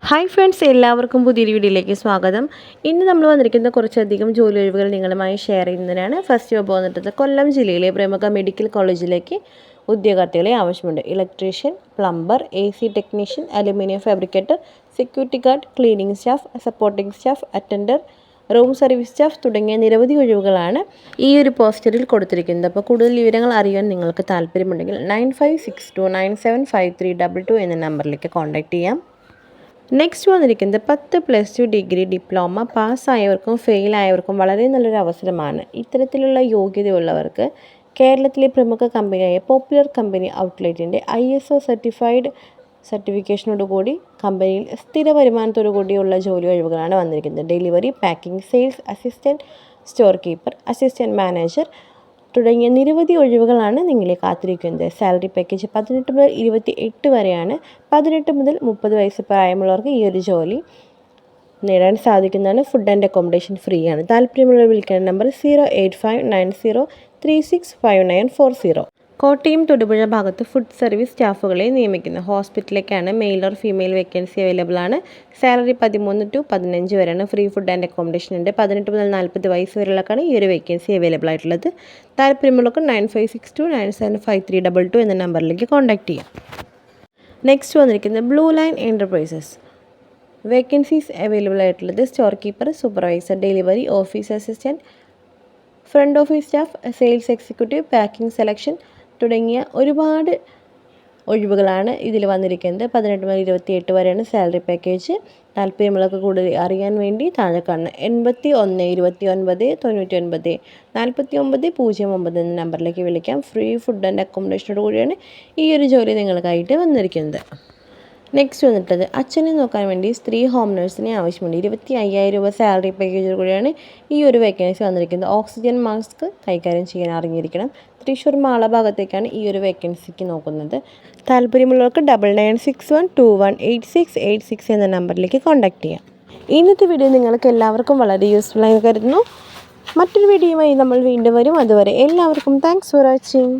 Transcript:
Hi friends, എല്ലാവർക്കും പുതിയൊരു വീഡിയോയിലേക്ക് സ്വാഗതം. ഇന്ന് നമ്മൾ വന്നിരിക്കുന്ന കുറച്ചധികം ജോലി ഒഴിവുകൾ നിങ്ങളുമായി ഷെയർ ചെയ്യുന്നതിനാണ്. ഫസ്റ്റ് ജോബ് വന്നിട്ട് കൊല്ലം ജില്ലയിലെ പ്രമുഖ മെഡിക്കൽ കോളേജിലേക്ക് ഉദ്യോഗാർത്ഥികളെ ആവശ്യമുണ്ട്. Electrician, plumber, AC technician, aluminium fabricator, security guard, cleaning staff, supporting staff, attender, room service staff തുടങ്ങിയ നിരവധി ഒഴിവുകളാണ് ഈ ഒരു പോസ്റ്ററിൽ കൊടുത്തിരിക്കുന്നത്. അപ്പോൾ കൂടുതൽ വിവരങ്ങൾ അറിയാൻ നിങ്ങൾക്ക് താല്പര്യമുണ്ടെങ്കിൽ 9562975322 എന്ന നമ്പറിലേക്ക് കോൺടാക്റ്റ് ചെയ്യാം. നെക്സ്റ്റ് വന്നിരിക്കുന്നത് 10+2 ഡിഗ്രി ഡിപ്ലോമ പാസ്സായവർക്കും ഫെയിലായവർക്കും വളരെ നല്ലൊരു അവസരമാണ്. ഇത്തരത്തിലുള്ള യോഗ്യതയുള്ളവർക്ക് കേരളത്തിലെ പ്രമുഖ കമ്പനിയായ പോപ്പുലർ കമ്പനി ഔട്ട്ലെറ്റിൻ്റെ ISO സർട്ടിഫിക്കേഷനോടുകൂടി കമ്പനിയിൽ സ്ഥിര വരുമാനത്തോടു കൂടിയുള്ള ജോലി ഒഴിവുകളാണ് വന്നിരിക്കുന്നത്. Delivery, packing, sales assistant, store keeper, assistant manager തുടങ്ങിയ നിരവധി ഒഴിവുകളാണ് നിങ്ങളെ കാത്തിരിക്കുന്നത്. സാലറി പാക്കേജ് 18 മുതൽ 28 വരെയാണ്. 18 മുതൽ 30 വയസ്സ് പ്രായമുള്ളവർക്ക് ഈ ഒരു ജോലി നേടാൻ സാധിക്കുന്നതാണ്. ഫുഡ് ആൻഡ് അക്കോമഡേഷൻ ഫ്രീ ആണ്. താല്പര്യമുള്ളവർ വിളിക്കേണ്ട നമ്പർ 08590365940. കോട്ടയം തൊടുപുഴ ഭാഗത്ത് ഫുഡ് സർവീസ് സ്റ്റാഫുകളെ നിയമിക്കുന്ന ഹോസ്പിറ്റലിലേക്കാണ്. Male or female vacancy available ആണ്. സാലറി 13 to 15 വരെയാണ്. ഫ്രീ ഫുഡ് ആൻഡ് അക്കോമഡേഷൻ ഉണ്ട്. 18 മുതൽ 40 വയസ്സ് വരെയുള്ളവർക്കാണ് ഈ ഒരു വേക്കൻസി അവൈലബിൾ ആയിട്ടുള്ളത്. താല്പര്യമുള്ളവർക്ക് 9562975322 എന്ന നമ്പറിലേക്ക് കോൺടാക്ട് ചെയ്യാം. നെക്സ്റ്റ് വന്നിരിക്കുന്നത് blue line enterprises. Vacancies available ആയിട്ടുള്ളത് store keeper, supervisor, delivery, office assistant, front office staff, sales executive, packing, selection തുടങ്ങിയ ഒരുപാട് ഒഴിവുകളാണ് ഇതിൽ വന്നിരിക്കുന്നത്. 18 മുതൽ 28 വരെയാണ് സാലറി പാക്കേജ്. താല്പര്യമുള്ളവർക്ക് കൂടുതൽ അറിയാൻ വേണ്ടി താഴെ കാണുന്ന 8129994909 എന്ന നമ്പറിലേക്ക് വിളിക്കാം. ഫ്രീ ഫുഡ് ആൻഡ് അക്കോമഡേഷനോട് കൂടിയാണ് ഈ ഒരു ജോലി നിങ്ങൾക്കായിട്ട് വന്നിരിക്കുന്നത്. നെക്സ്റ്റ് വന്നിട്ടത് അച്ഛനെ നോക്കാൻ വേണ്ടി സ്ത്രീ ഹോം നഴ്സിനെ ആവശ്യമുണ്ട്. 25,000 രൂപ സാലറി പാക്കേജോട് കൂടിയാണ് ഈ ഒരു വേക്കൻസി വന്നിരിക്കുന്നത്. ഓക്സിജൻ മാസ്ക് കൈകാര്യം ചെയ്യാൻ അറിഞ്ഞിരിക്കണം. തൃശ്ശൂർ മാള ഭാഗത്തേക്കാണ് ഈ ഒരു വേക്കൻസിക്ക് നോക്കുന്നത്. താല്പര്യമുള്ളവർക്ക് 9961218686 എന്ന നമ്പറിലേക്ക് കോൺടാക്ട് ചെയ്യാം. ഇന്നത്തെ വീഡിയോ നിങ്ങൾക്ക് എല്ലാവർക്കും വളരെ യൂസ്ഫുൾ ആയി കരുതുന്നു. മറ്റൊരു വീഡിയോയുമായി നമ്മൾ വീണ്ടും വരും. അതുവരെ എല്ലാവർക്കും താങ്ക്സ് ഫോർ വാച്ചിങ്.